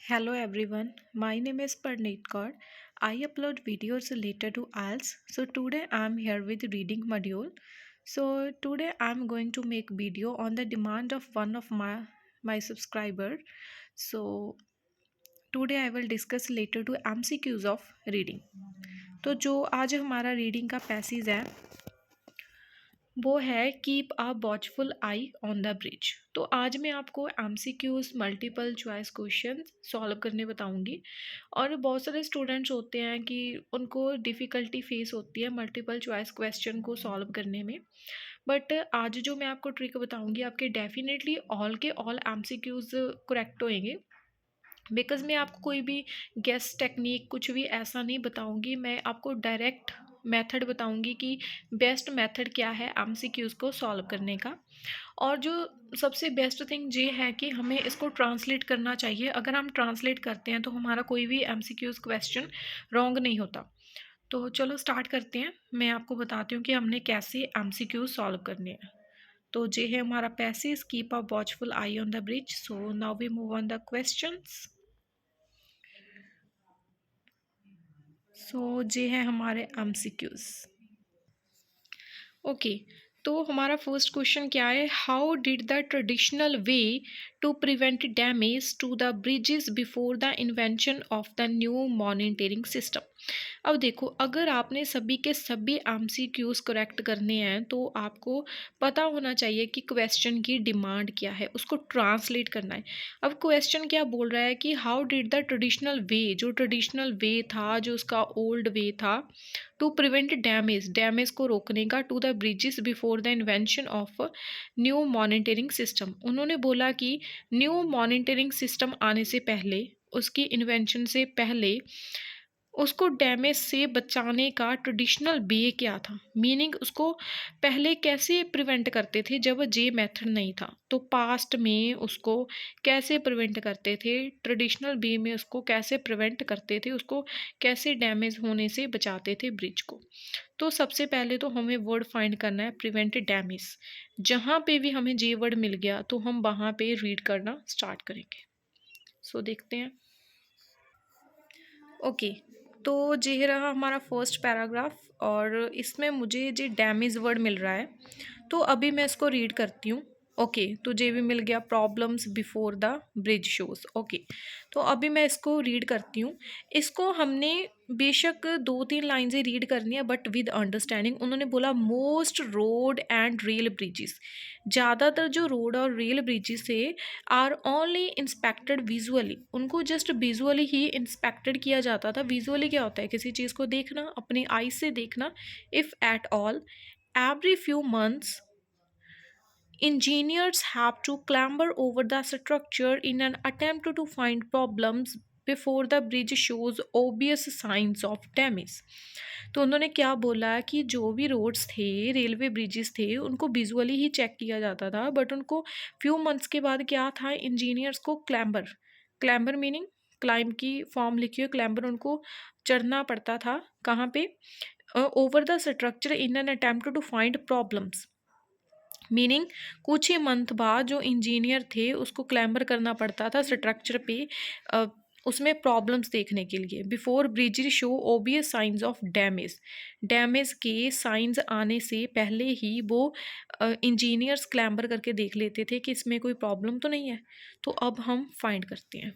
Hello everyone, my name is Parneet Kaur. I upload videos related to IELTS. So today I'm here with reading module. So today I'm going to make video on the demand of one of my subscriber. So today I will discuss related to MCQs of reading. तो जो आज हमारा reading का passage है वो है keep a watchful eye on the bridge. तो आज मैं आपको MCQs multiple choice question solve करने बताऊंगी। और बहुत सारे स्टूडेंट्स होते हैं कि उनको डिफ़िकल्टी फेस होती है मल्टीपल चॉइस क्वेश्चन को सॉल्व करने में। बट आज जो मैं आपको ट्रिक बताऊंगी आपके डेफिनेटली ऑल के ऑल एमसीक्यूज करेक्ट होएंगे। बिकॉज़ मैं आपको कोई भी गेस टेक्निक कुछ भी ऐसा नहीं बताऊंगी, मैं आपको डायरेक्ट मेथड बताऊंगी कि बेस्ट मेथड क्या है एमसीक्यूज़ को सॉल्व करने का। और जो सबसे बेस्ट थिंग ये है कि हमें इसको ट्रांसलेट करना चाहिए। अगर हम ट्रांसलेट करते हैं तो हमारा कोई भी एमसीक्यूज़ क्वेश्चन रॉन्ग नहीं होता। तो चलो स्टार्ट करते हैं। मैं आपको बताती हूँ कि हमने कैसे एमसीक्यूज़ सॉल्व करने हैं। तो ये है हमारा passage keep a watchful eye on the bridge. So now we move on the questions. So ये है हमारे एमसीक्यूज। ओके, तो हमारा फर्स्ट क्वेश्चन क्या है, how did the traditional way to prevent damage to the bridges before the invention of the new monitoring system. अब देखो, अगर आपने सभी के सभी एमसीक्यूज करेक्ट करने हैं तो आपको पता होना चाहिए कि क्वेश्चन की डिमांड क्या है, उसको ट्रांसलेट करना है। अब क्वेश्चन क्या बोल रहा है कि हाउ डिड द ट्रेडिशनल वे, जो ट्रेडिशनल वे था, जो उसका ओल्ड वे था, टू प्रिवेंट डैमेज, डैमेज को रोकने का, to the bridges before the invention of new monitoring system. उन्होंने बोला कि न्यू मॉनिटरिंग सिस्टम आने से पहले, उसकी इन्वेंशन से पहले उसको डैमेज से बचाने का ट्रेडिशनल वे क्या था, मीनिंग उसको पहले कैसे प्रिवेंट करते थे जब जे मेथड नहीं था। तो पास्ट में उसको कैसे प्रिवेंट करते थे, ट्रेडिशनल वे में उसको कैसे प्रिवेंट करते थे, उसको कैसे डैमेज होने से बचाते थे ब्रिज को। तो सबसे पहले तो हमें वर्ड फाइंड करना है प्रिवेंट डैमेज। जहाँ पे भी हमें जे वर्ड मिल गया तो हम वहाँ पे रीड करना स्टार्ट करेंगे। सो देखते हैं। ओके, तो ये रहा हमारा फर्स्ट पैराग्राफ और इसमें मुझे जो डैमेज वर्ड मिल रहा है तो अभी मैं इसको रीड करती हूँ। ओके, तो जे भी मिल गया problems before the bridge shows. Okay, तो अभी मैं इसको रीड करती हूँ। इसको हमने बेशक 2-3 लाइन से रीड करनी है बट विद अंडरस्टैंडिंग। उन्होंने बोला most road and rail bridges, ज़्यादातर जो रोड और रेल ब्रिजेस थे आर ओनली इंस्पेक्टेड विजुअली, उनको जस्ट विजुअली ही इंस्पेक्टेड किया जाता था। विजुअली क्या होता है, किसी चीज़ को देखना, अपनी आई से देखना। If at all, every few months engineers have to clamber over the structure in an attempt to find problems before the bridge shows obvious signs of damage। तो उन्होंने क्या बोला कि जो भी रोड्स थे, रेलवे ब्रिजेस थे, उनको विजुअली ही चेक किया जाता था बट उनको फ्यू मंथ्स के बाद क्या था, इंजीनियर्स को क्लैम्बर, क्लैम्बर मीनिंग क्लाइंब की फॉर्म लिखी है, क्लैम्बर उनको चढ़ना पड़ता था। कहाँ पे, over the structure in an attempt to find problems, meaning कुछ ही मंथ बाद जो इंजीनियर थे उसको क्लैम्बर करना पड़ता था स्ट्रक्चर पे, उसमें प्रॉब्लम्स देखने के लिए। Before bridge show obvious science of damage, damage के साइंस आने से पहले ही वो इंजीनियर्स क्लैम्बर करके देख लेते थे कि इसमें कोई प्रॉब्लम तो नहीं है। तो अब हम फाइंड करते हैं।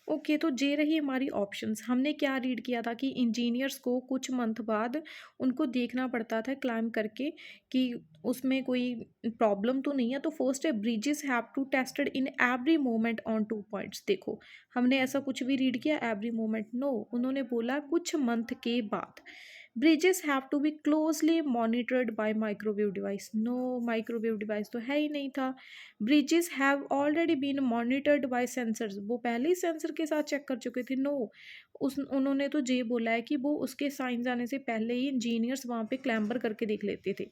ओके, तो ये रही हमारी ऑप्शंस। हमने क्या रीड किया था कि इंजीनियर्स को कुछ मंथ बाद उनको देखना पड़ता था क्लाइंब करके कि उसमें कोई प्रॉब्लम तो नहीं है। तो फर्स्ट है bridges have to tested in every moment on 2 points. देखो, हमने ऐसा कुछ भी रीड किया एवरी मोमेंट, नो, उन्होंने बोला कुछ मंथ के बाद। Bridges have to be closely monitored by microwave device, no, microwave device तो है ही नहीं था। Bridges have already been monitored by sensors, वो पहले ही सेंसर के साथ चेक कर चुके थे, नो। उस उन्होंने तो ये बोला है कि वो उसके साइंस आने से पहले ही इंजीनियर्स वहाँ पे क्लैम्बर करके देख लेते थे।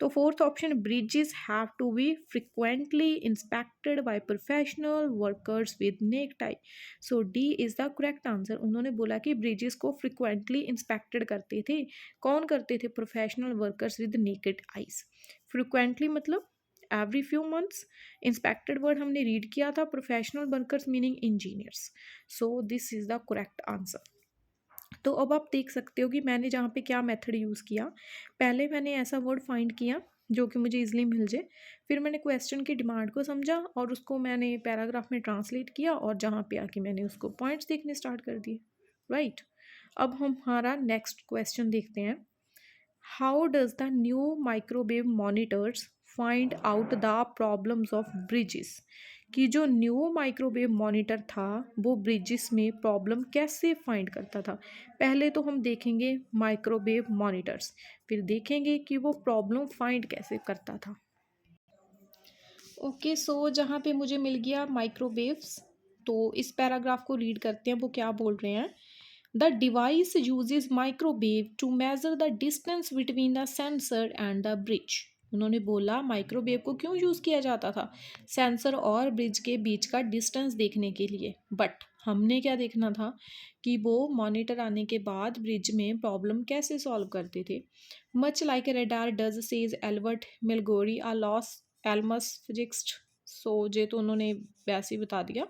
तो fourth option, bridges have to be frequently inspected by professional workers with naked eye. So D is the correct answer. उन्होंने बोला कि ब्रिजेस को फ्रिक्वेंटली इंस्पेक्टेड करते थे, कौन करते थे, professional workers with naked eyes. Frequently मतलब every few months. Inspected word हमने read किया था, professional workers meaning engineers. So this is the correct answer. तो अब आप देख सकते हो कि मैंने जहाँ पे क्या मेथड यूज़ किया। पहले मैंने ऐसा वर्ड फाइंड किया जो कि मुझे इजीली मिल जाए, फिर मैंने क्वेश्चन की डिमांड को समझा और उसको मैंने पैराग्राफ में ट्रांसलेट किया और जहाँ पे आके मैंने उसको पॉइंट्स देखने स्टार्ट कर दिए। राइट, अब हम हमारा नेक्स्ट क्वेश्चन देखते हैं। How does the new microwave monitors find out the problems of bridges? कि जो न्यू माइक्रोवेव मॉनिटर था वो ब्रिजेस में प्रॉब्लम कैसे फाइंड करता था। पहले तो हम देखेंगे माइक्रोवेव मॉनिटर्स, फिर देखेंगे कि वो प्रॉब्लम फाइंड कैसे करता था। ओके, सो जहाँ पे मुझे मिल गया माइक्रोवेव्स, तो इस पैराग्राफ को रीड करते हैं वो क्या बोल रहे हैं। The device uses microwave to measure the distance between the sensor and the bridge. उन्होंने बोला माइक्रोवेव को क्यों यूज़ किया जाता था, सेंसर और ब्रिज के बीच का डिस्टेंस देखने के लिए। बट हमने क्या देखना था कि वो मॉनिटर आने के बाद ब्रिज में प्रॉब्लम कैसे सॉल्व करते थे। Much like radar does says Albert Milgori a Los Alamos physics. So ये तो उन्होंने वैसे ही बता दिया,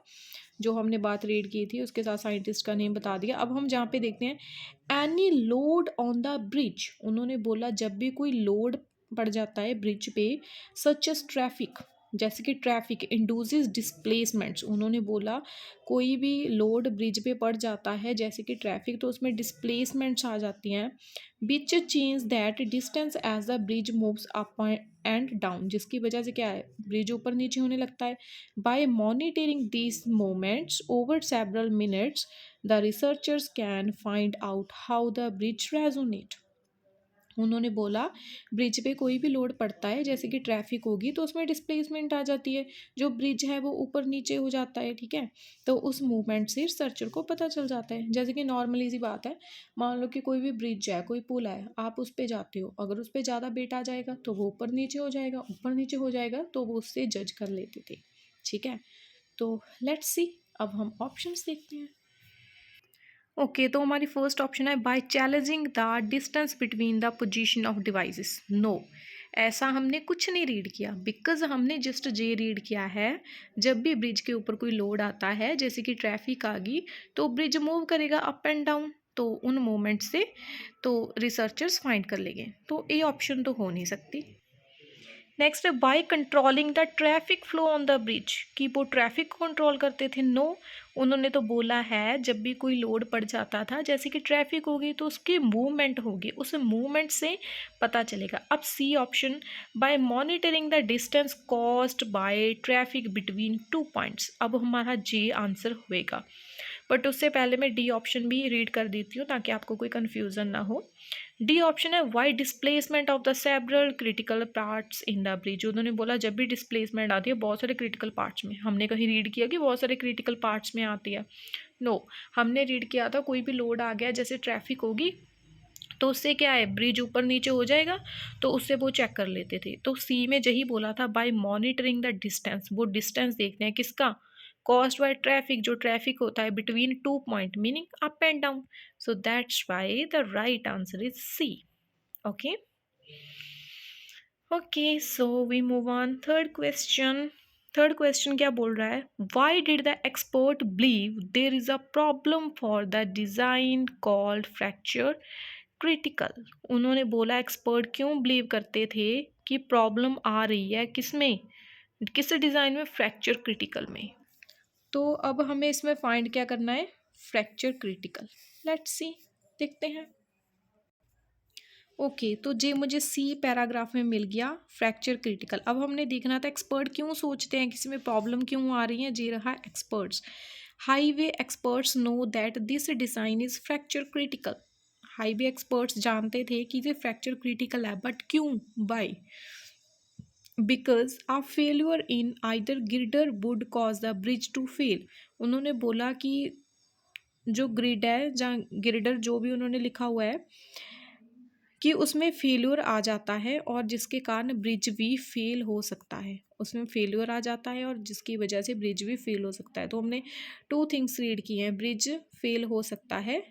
जो हमने बात रीड की थी उसके साथ साइंटिस्ट का नेम बता दिया। अब हम जहाँ पे देखते हैं any load on the bridge, उन्होंने बोला जब भी कोई लोड पड़ जाता है ब्रिज पे, सच एस ट्रैफिक, जैसे कि ट्रैफिक इंड्यूसेस डिस्प्लेसमेंट्स। उन्होंने बोला कोई भी लोड ब्रिज पे पड़ जाता है जैसे कि ट्रैफिक, तो उसमें डिस्प्लेसमेंट्स आ जाती हैं। Which change that distance as the bridge moves up and down, जिसकी वजह से क्या है ब्रिज ऊपर नीचे होने लगता है। By monitoring these moments over several minutes, the researchers can find out how the bridge resonate. उन्होंने बोला ब्रिज पे कोई भी लोड पड़ता है जैसे कि ट्रैफिक होगी तो उसमें डिस्प्लेसमेंट आ जाती है, जो ब्रिज है वो ऊपर नीचे हो जाता है, ठीक है। तो उस मूवमेंट से रिसर्चर को पता चल जाता है। जैसे कि नॉर्मली सी बात है, मान लो कि कोई भी ब्रिज है, कोई पुल है, आप उस पर जाते हो, अगर उस पर ज़्यादा वेट आ जाएगा तो वो ऊपर नीचे हो जाएगा, ऊपर नीचे हो जाएगा तो वो उससे जज कर लेते थे, ठीक है। तो लेट्स सी, अब हम ऑप्शंस देखते हैं। ओके, तो हमारी फर्स्ट ऑप्शन है by challenging the distance between the position of devices. No, ऐसा हमने कुछ नहीं रीड किया, बिकॉज हमने जस्ट जे रीड किया है। जब भी ब्रिज के ऊपर कोई लोड आता है जैसे कि ट्रैफिक आ गई तो ब्रिज मूव करेगा अप एंड डाउन, तो उन मोमेंट से तो रिसर्चर्स फाइंड कर लेंगे, तो ए ऑप्शन तो हो नहीं सकती। नेक्स्ट है by controlling the traffic flow on the bridge, कि वो ट्रैफिक को कंट्रोल करते थे। नो, उन्होंने तो बोला है जब भी कोई लोड पड़ जाता था जैसे कि ट्रैफिक होगी तो उसकी मूवमेंट होगी, उस मूवमेंट से पता चलेगा। अब C option by monitoring the distance caused by traffic between two points, अब हमारा जे आंसर होएगा। बट उससे पहले मैं डी ऑप्शन भी रीड कर देती हूँ ताकि आपको कोई कन्फ्यूज़न ना हो। डी ऑप्शन है why displacement of the several critical parts in the bridge. उन्होंने बोला जब भी डिस्प्लेसमेंट आती है बहुत सारे क्रिटिकल पार्ट्स में, हमने कहीं रीड किया कि बहुत सारे क्रिटिकल पार्ट्स में आती है। नो, हमने रीड किया था कोई भी लोड आ गया जैसे ट्रैफिक होगी तो उससे क्या है ब्रिज ऊपर नीचे हो जाएगा, तो उससे वो चेक कर लेते थे। तो सी में यही बोला था बाय मॉनिटरिंग द डिस्टेंस, वो डिस्टेंस देखते हैं किसका, कॉस्ड बाय ट्रैफिक, जो ट्रैफिक होता है between two point meaning up and down. So that's why the right answer is C. Okay okay, so we move on third question. Third question क्या बोल रहा है, why did the expert believe there is a problem for the design called fracture critical. उन्होंने बोला expert क्यों believe करते थे कि प्रॉब्लम आ रही है किसमें, किस डिज़ाइन में, फ्रैक्चर क्रिटिकल में। तो अब हमें इसमें फाइंड क्या करना है, फ्रैक्चर क्रिटिकल। लेट्स सी, देखते हैं। ओके, तो जे मुझे सी पैराग्राफ में मिल गया फ्रैक्चर क्रिटिकल। अब हमने देखना था एक्सपर्ट क्यों सोचते हैं कि इसमें प्रॉब्लम क्यों आ रही है, जे रहा experts. Highway experts know that this design is fracture critical. Highway experts जानते थे कि ये फ्रैक्चर क्रिटिकल है, बट क्यों, by because a failure in either girder would cause the bridge to fail. उन्होंने बोला कि जो ग्रिड है, जहाँ गिरडर जो भी उन्होंने लिखा हुआ है कि उसमें फेल्योर आ जाता है और जिसके कारण ब्रिज भी फेल हो सकता है, उसमें फेल्योर आ जाता है और जिसकी वजह से ब्रिज भी फेल हो सकता है। तो हमने टू थिंग्स रीड की हैं, ब्रिज फेल हो सकता है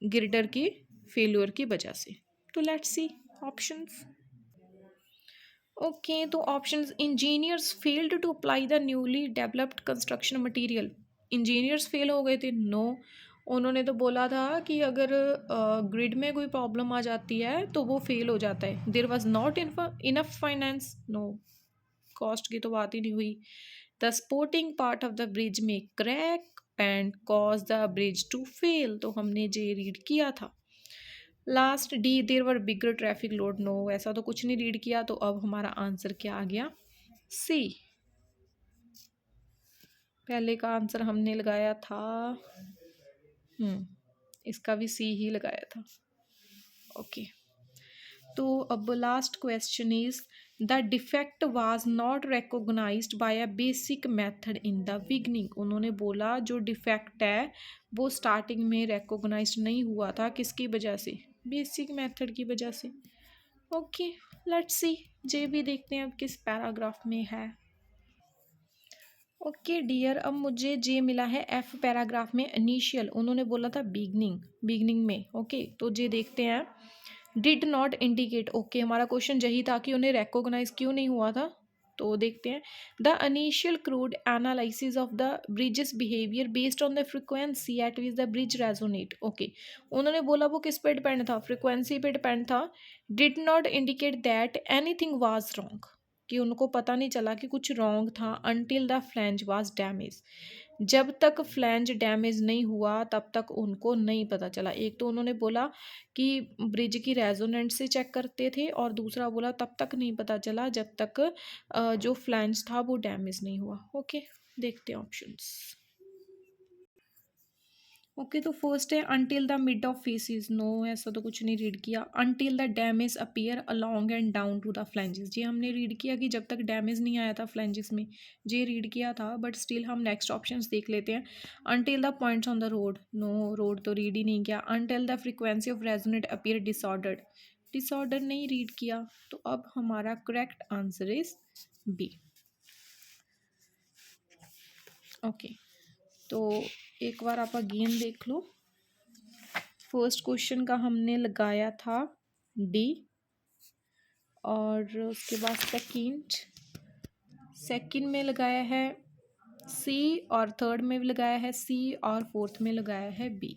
गिरडर की फेल्योर की वजह से। तो लेट्स सी ऑप्शंस। ओके, तो options, engineers failed to apply the newly developed construction material. Engineers fail हो गए थे? नो, उन्होंने तो बोला था कि अगर ग्रिड में कोई प्रॉब्लम आ जाती है तो वो फेल हो जाता है। There was not enough finance. No, cost की तो बात ही नहीं हुई। The supporting part of the bridge में crack and cause the bridge to fail, तो हमने जे रीड किया था। Last D, there were bigger traffic load. No, ऐसा तो कुछ नहीं रीड किया। तो अब हमारा आंसर क्या आ गया? सी। पहले का आंसर हमने लगाया था, इसका भी सी ही लगाया था। ओके, तो अब last question is, the defect was not recognised by a basic method in the beginning. उन्होंने बोला जो डिफेक्ट है वो स्टार्टिंग में रिकॉग्नाइज नहीं हुआ था, किसकी वजह से? बेसिक मेथड की वजह से। ओके, लेट्स सी, जे भी देखते हैं अब किस पैराग्राफ में है। ओके डियर, अब मुझे जे मिला है एफ पैराग्राफ में, इनिशियल। उन्होंने बोला था बिगनिंग, बिगनिंग में। ओके, तो जे देखते हैं, डिड नॉट इंडिकेट। ओके, हमारा क्वेश्चन यही था कि उन्हें रिकॉग्नाइज क्यों नहीं हुआ था। तो देखते हैं, the initial crude analysis of the bridges behaviour based on the frequency eight which the bridge resonate. Okay, उन्होंने बोला वो किस पे डिपेंड था? फ्रिक्वेंसी पे डिपेंड था। Did not indicate that anything was wrong, कि उनको पता नहीं चला कि कुछ रॉन्ग था, until the flange was damage. जब तक फ्लैंज डैमेज नहीं हुआ तब तक उनको नहीं पता चला। एक तो उन्होंने बोला कि ब्रिज की रेजोनेंट से चेक करते थे, और दूसरा बोला तब तक नहीं पता चला जब तक जो फ्लैंज था वो डैमेज नहीं हुआ। ओके, देखते हैं ऑप्शंस। ओके, तो फर्स्ट है until the mid of faces. No, ऐसा तो कुछ नहीं रीड किया। Until the damage appear along and down to the flanges, जी हमने रीड किया कि जब तक डैमेज नहीं आया था फ्लैंजेस में, जी रीड किया था। बट स्टिल हम नेक्स्ट ऑप्शंस देख लेते हैं। Until the points on the road. No, road तो रीड ही नहीं किया। Until the frequency of resonate appear disordered, disorder नहीं रीड किया। तो अब हमारा correct answer is B. Okay, तो एक बार आप अगेन देख लो। फर्स्ट क्वेश्चन का हमने लगाया था डी, और उसके बाद सेकंड में लगाया है सी, और थर्ड में भी लगाया है सी, और फोर्थ में लगाया है बी।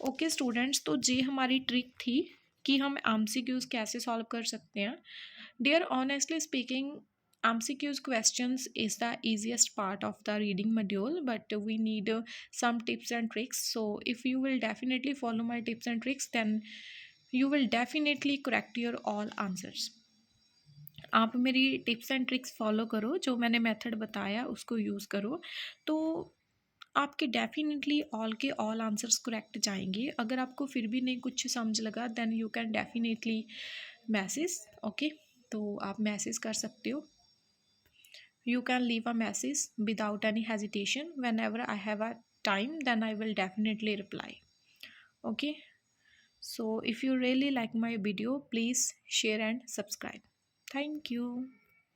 ओके स्टूडेंट्स, तो ये हमारी ट्रिक थी कि हम एमसीक्यूज कैसे सॉल्व कर सकते हैं। Dear, honestly speaking, MCQs questions is the easiest part of the reading module, but we need some tips and tricks. So if you will definitely follow my tips and tricks, then you will definitely correct your all answers. आप मेरी tips and tricks follow करो, जो मैंने method बताया उसको use करो, तो आपके डेफिनेटली ऑल के ऑल आंसर्स करेक्ट जाएंगे। अगर आपको फिर भी नहीं कुछ समझ लगा, then you can definitely message. Okay, तो आप मैसेज कर सकते हो। You can leave a message without any hesitation. Whenever I have a time, then I will definitely reply. Okay, so if you really like my video, please share and subscribe. Thank you.